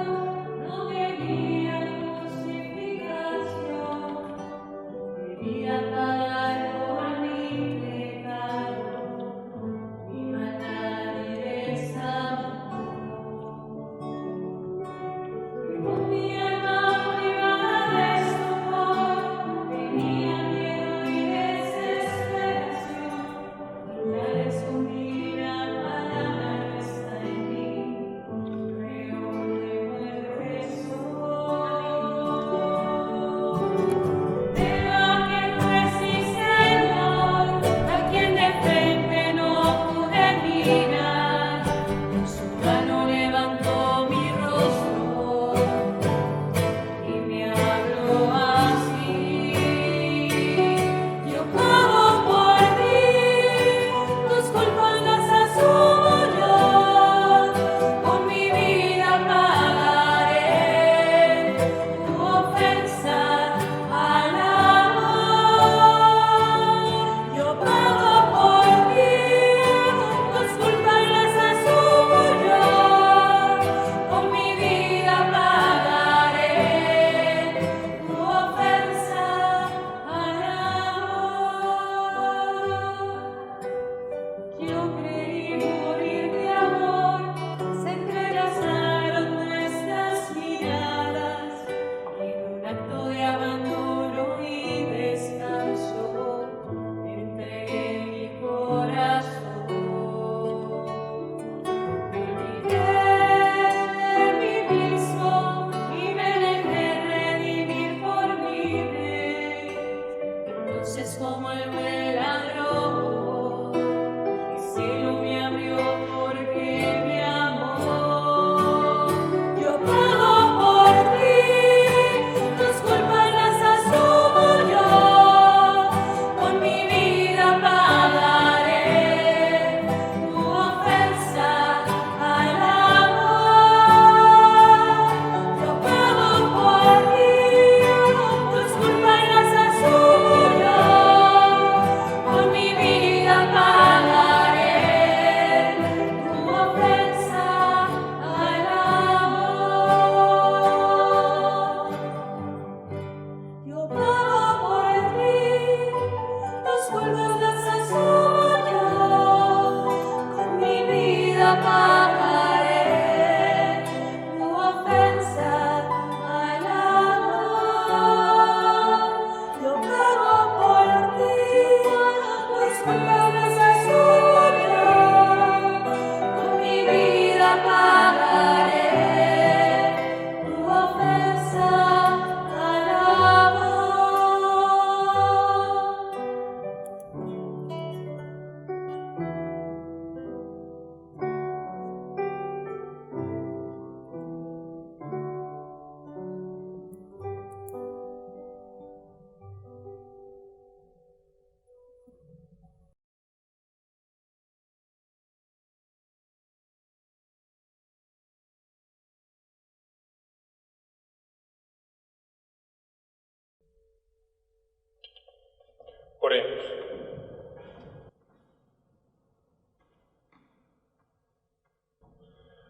Oremos.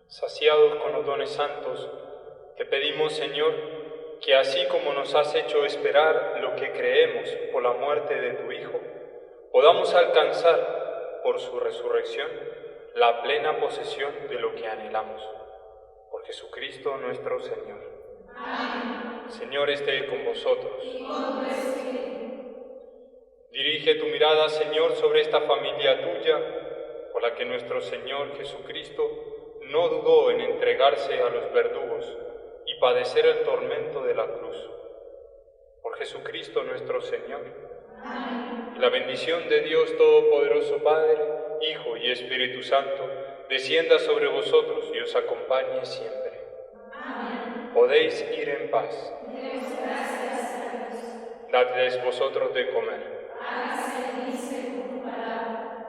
Saciados con los dones santos, te pedimos, Señor, que así como nos has hecho esperar lo que creemos por la muerte de tu Hijo, podamos alcanzar, por su resurrección, la plena posesión de lo que anhelamos. Por Jesucristo nuestro Señor. Amén. Señor, esté con vosotros. Y con tu espíritu. Dirige tu mirada, Señor, sobre esta familia tuya, por la que nuestro Señor Jesucristo no dudó en entregarse a los verdugos y padecer el tormento de la cruz. Por Jesucristo nuestro Señor. Amén. La bendición de Dios Todopoderoso, Padre, Hijo y Espíritu Santo, descienda sobre vosotros y os acompañe siempre. Amén. Podéis ir en paz. Demos gracias a Dios. Dadles vosotros de comer. Hágase en mí según tu palabra.